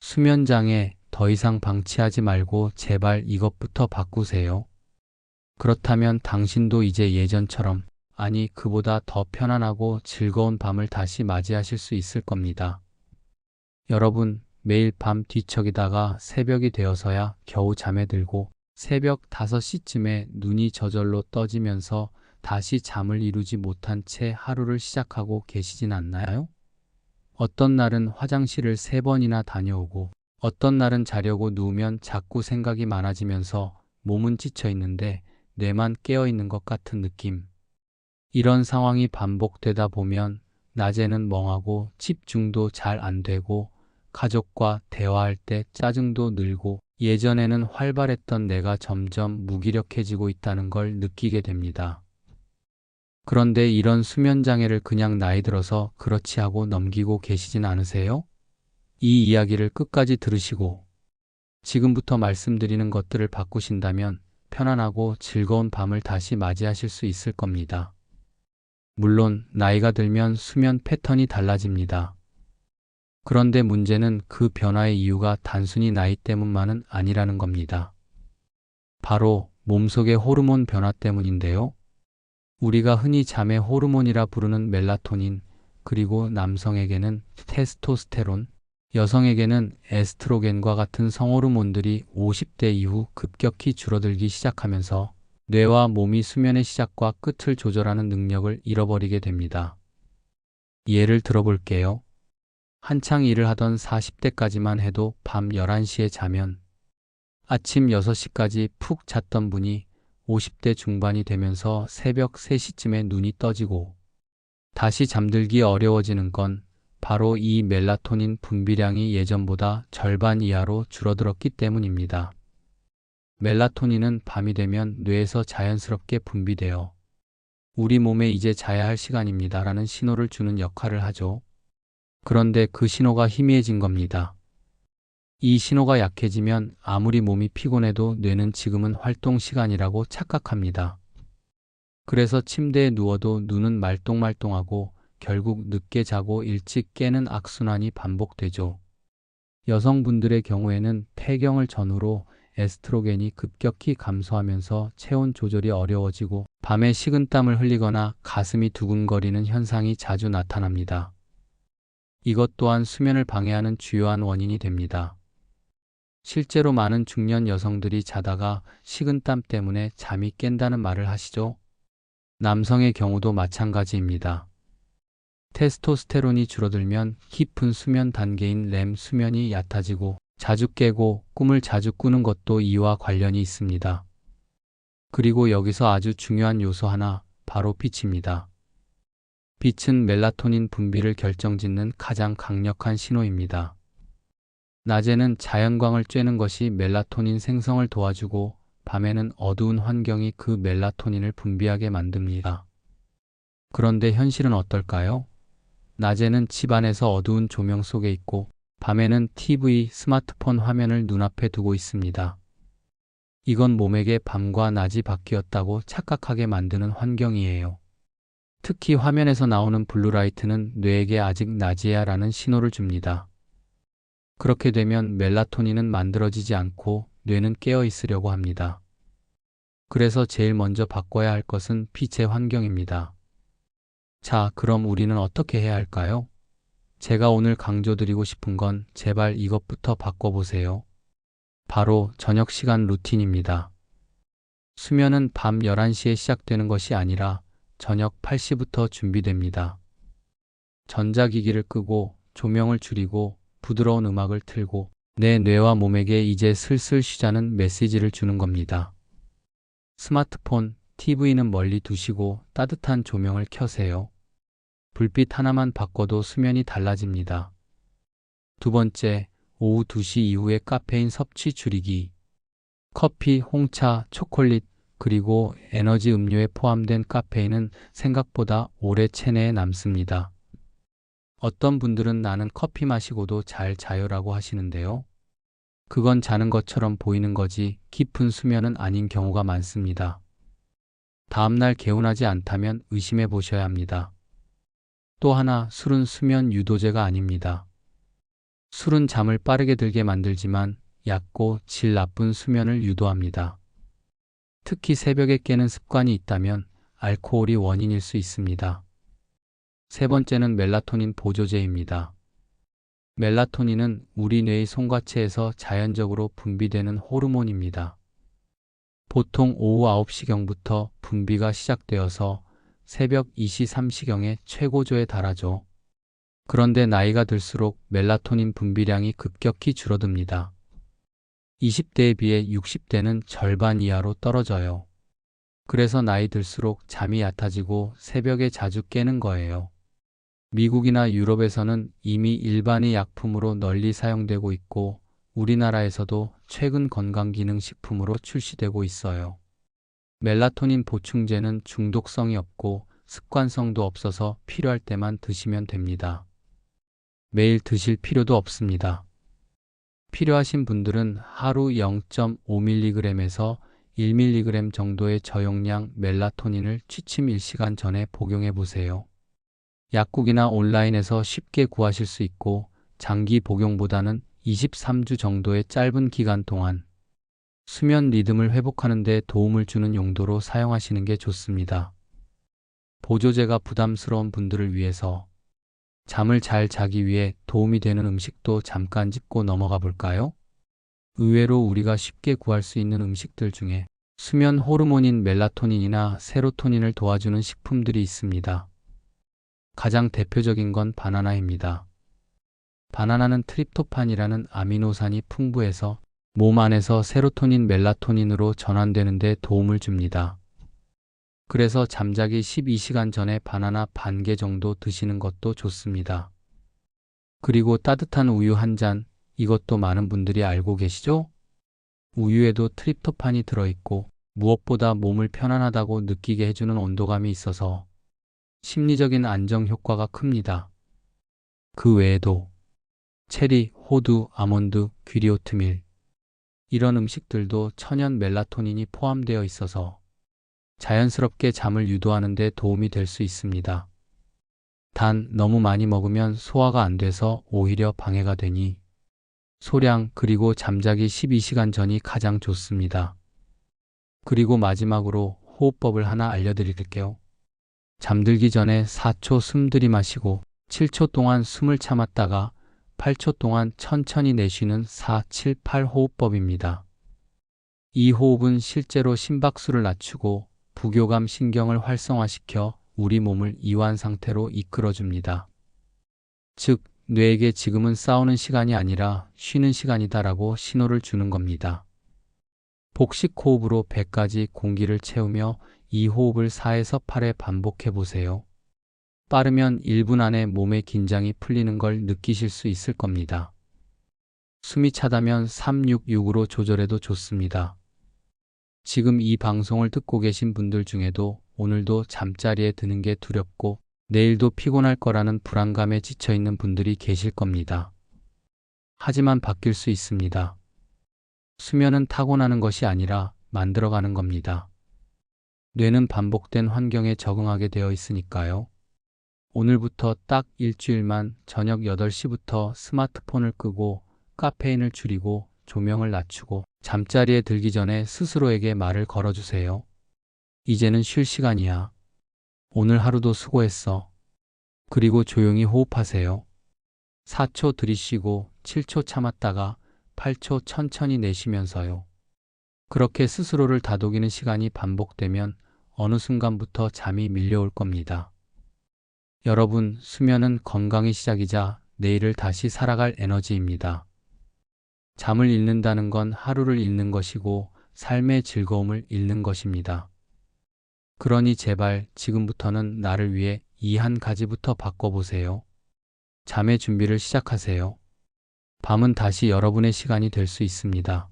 수면장애 더 이상 방치하지 말고 제발 이것부터 바꾸세요. 그렇다면 당신도 이제 예전처럼, 아니 그보다 더 편안하고 즐거운 밤을 다시 맞이하실 수 있을 겁니다. 여러분, 매일 밤 뒤척이다가 새벽이 되어서야 겨우 잠에 들고 새벽 5시쯤에 눈이 저절로 떠지면서 다시 잠을 이루지 못한 채 하루를 시작하고 계시진 않나요? 어떤 날은 화장실을 3번이나 다녀오고 어떤 날은 자려고 누우면 자꾸 생각이 많아지면서 몸은 지쳐 있는데 뇌만 깨어 있는 것 같은 느낌. 이런 상황이 반복되다 보면 낮에는 멍하고 집중도 잘 안 되고 가족과 대화할 때 짜증도 늘고 예전에는 활발했던 내가 점점 무기력해지고 있다는 걸 느끼게 됩니다. 그런데 이런 수면 장애를 그냥 나이 들어서 그렇지 하고 넘기고 계시진 않으세요? 이 이야기를 끝까지 들으시고 지금부터 말씀드리는 것들을 바꾸신다면 편안하고 즐거운 밤을 다시 맞이하실 수 있을 겁니다. 물론 나이가 들면 수면 패턴이 달라집니다. 그런데 문제는 그 변화의 이유가 단순히 나이 때문만은 아니라는 겁니다. 바로 몸속의 호르몬 변화 때문인데요. 우리가 흔히 잠의 호르몬이라 부르는 멜라토닌, 그리고 남성에게는 테스토스테론, 여성에게는 에스트로겐과 같은 성호르몬들이 50대 이후 급격히 줄어들기 시작하면서 뇌와 몸이 수면의 시작과 끝을 조절하는 능력을 잃어버리게 됩니다. 예를 들어볼게요. 한창 일을 하던 40대까지만 해도 밤 11시에 자면 아침 6시까지 푹 잤던 분이 50대 중반이 되면서 새벽 3시쯤에 눈이 떠지고 다시 잠들기 어려워지는 건 바로 이 멜라토닌 분비량이 예전보다 절반 이하로 줄어들었기 때문입니다. 멜라토닌은 밤이 되면 뇌에서 자연스럽게 분비되어 우리 몸에 이제 자야 할 시간입니다라는 신호를 주는 역할을 하죠. 그런데 그 신호가 희미해진 겁니다. 이 신호가 약해지면 아무리 몸이 피곤해도 뇌는 지금은 활동 시간이라고 착각합니다. 그래서 침대에 누워도 눈은 말똥말똥하고 결국 늦게 자고 일찍 깨는 악순환이 반복되죠. 여성분들의 경우에는 폐경을 전후로 에스트로겐이 급격히 감소하면서 체온 조절이 어려워지고 밤에 식은땀을 흘리거나 가슴이 두근거리는 현상이 자주 나타납니다. 이것 또한 수면을 방해하는 주요한 원인이 됩니다. 실제로 많은 중년 여성들이 자다가 식은땀 때문에 잠이 깬다는 말을 하시죠. 남성의 경우도 마찬가지입니다. 테스토스테론이 줄어들면 깊은 수면 단계인 렘 수면이 얕아지고 자주 깨고 꿈을 자주 꾸는 것도 이와 관련이 있습니다. 그리고 여기서 아주 중요한 요소 하나, 바로 빛입니다. 빛은 멜라토닌 분비를 결정짓는 가장 강력한 신호입니다. 낮에는 자연광을 쬐는 것이 멜라토닌 생성을 도와주고 밤에는 어두운 환경이 그 멜라토닌을 분비하게 만듭니다. 그런데 현실은 어떨까요? 낮에는 집안에서 어두운 조명 속에 있고 밤에는 TV, 스마트폰 화면을 눈앞에 두고 있습니다. 이건 몸에게 밤과 낮이 바뀌었다고 착각하게 만드는 환경이에요. 특히 화면에서 나오는 블루라이트는 뇌에게 아직 낮이야 라는 신호를 줍니다. 그렇게 되면 멜라토닌은 만들어지지 않고 뇌는 깨어 있으려고 합니다. 그래서 제일 먼저 바꿔야 할 것은 빛의 환경입니다. 자, 그럼 우리는 어떻게 해야 할까요? 제가 오늘 강조드리고 싶은 건 제발 이것부터 바꿔보세요. 바로 저녁 시간 루틴입니다. 수면은 밤 11시에 시작되는 것이 아니라 저녁 8시부터 준비됩니다. 전자기기를 끄고 조명을 줄이고 부드러운 음악을 틀고 내 뇌와 몸에게 이제 슬슬 쉬자는 메시지를 주는 겁니다. 스마트폰, TV는 멀리 두시고 따뜻한 조명을 켜세요. 불빛 하나만 바꿔도 수면이 달라집니다. 두 번째, 오후 2시 이후에 카페인 섭취 줄이기. 커피, 홍차, 초콜릿, 그리고 에너지 음료에 포함된 카페인은 생각보다 오래 체내에 남습니다. 어떤 분들은 나는 커피 마시고도 잘 자요라고 하시는데요. 그건 자는 것처럼 보이는 거지 깊은 수면은 아닌 경우가 많습니다. 다음날 개운하지 않다면 의심해 보셔야 합니다. 또 하나, 술은 수면 유도제가 아닙니다. 술은 잠을 빠르게 들게 만들지만 얕고 질 나쁜 수면을 유도합니다. 특히 새벽에 깨는 습관이 있다면 알코올이 원인일 수 있습니다. 세 번째는 멜라토닌 보조제입니다. 멜라토닌은 우리 뇌의 송과체에서 자연적으로 분비되는 호르몬입니다. 보통 오후 9시경부터 분비가 시작되어서 새벽 2시, 3시경에 최고조에 달하죠. 그런데 나이가 들수록 멜라토닌 분비량이 급격히 줄어듭니다. 20대에 비해 60대는 절반 이하로 떨어져요. 그래서 나이 들수록 잠이 얕아지고 새벽에 자주 깨는 거예요. 미국이나 유럽에서는 이미 일반의 약품으로 널리 사용되고 있고 우리나라에서도 최근 건강기능식품으로 출시되고 있어요. 멜라토닌 보충제는 중독성이 없고 습관성도 없어서 필요할 때만 드시면 됩니다. 매일 드실 필요도 없습니다. 필요하신 분들은 하루 0.5mg에서 1mg 정도의 저용량 멜라토닌을 취침 1시간 전에 복용해 보세요. 약국이나 온라인에서 쉽게 구하실 수 있고 장기 복용보다는 23주 정도의 짧은 기간 동안 수면 리듬을 회복하는 데 도움을 주는 용도로 사용하시는 게 좋습니다. 보조제가 부담스러운 분들을 위해서 잠을 잘 자기 위해 도움이 되는 음식도 잠깐 짚고 넘어가 볼까요? 의외로 우리가 쉽게 구할 수 있는 음식들 중에 수면 호르몬인 멜라토닌이나 세로토닌을 도와주는 식품들이 있습니다. 가장 대표적인 건 바나나입니다. 바나나는 트립토판이라는 아미노산이 풍부해서 몸 안에서 세로토닌, 멜라토닌으로 전환되는 데 도움을 줍니다. 그래서 잠자기 12시간 전에 바나나 반 개 정도 드시는 것도 좋습니다. 그리고 따뜻한 우유 한 잔, 이것도 많은 분들이 알고 계시죠? 우유에도 트립토판이 들어있고 무엇보다 몸을 편안하다고 느끼게 해주는 온도감이 있어서 심리적인 안정 효과가 큽니다. 그 외에도 체리, 호두, 아몬드, 귀리 오트밀 이런 음식들도 천연 멜라토닌이 포함되어 있어서 자연스럽게 잠을 유도하는 데 도움이 될 수 있습니다. 단 너무 많이 먹으면 소화가 안 돼서 오히려 방해가 되니 소량 그리고 잠자기 12시간 전이 가장 좋습니다. 그리고 마지막으로 호흡법을 하나 알려드릴게요. 잠들기 전에 4초 숨 들이마시고 7초 동안 숨을 참았다가 8초 동안 천천히 내쉬는 4, 7, 8 호흡법입니다. 이 호흡은 실제로 심박수를 낮추고 부교감 신경을 활성화시켜 우리 몸을 이완 상태로 이끌어줍니다. 즉, 뇌에게 지금은 싸우는 시간이 아니라 쉬는 시간이다라고 신호를 주는 겁니다. 복식 호흡으로 배까지 공기를 채우며 이 호흡을 4에서 8회 반복해 보세요. 빠르면 1분 안에 몸의 긴장이 풀리는 걸 느끼실 수 있을 겁니다. 숨이 차다면 366으로 조절해도 좋습니다. 지금 이 방송을 듣고 계신 분들 중에도 오늘도 잠자리에 드는 게 두렵고 내일도 피곤할 거라는 불안감에 지쳐있는 분들이 계실 겁니다. 하지만 바뀔 수 있습니다. 수면은 타고나는 것이 아니라 만들어가는 겁니다. 뇌는 반복된 환경에 적응하게 되어 있으니까요. 오늘부터 딱 일주일만 저녁 8시부터 스마트폰을 끄고 카페인을 줄이고 조명을 낮추고 잠자리에 들기 전에 스스로에게 말을 걸어주세요. 이제는 쉴 시간이야. 오늘 하루도 수고했어. 그리고 조용히 호흡하세요. 4초 들이쉬고 7초 참았다가 8초 천천히 내쉬면서요. 그렇게 스스로를 다독이는 시간이 반복되면 어느 순간부터 잠이 밀려올 겁니다. 여러분, 수면은 건강의 시작이자 내일을 다시 살아갈 에너지입니다. 잠을 잃는다는 건 하루를 잃는 것이고 삶의 즐거움을 잃는 것입니다. 그러니 제발 지금부터는 나를 위해 이 한 가지부터 바꿔보세요. 잠의 준비를 시작하세요. 밤은 다시 여러분의 시간이 될 수 있습니다.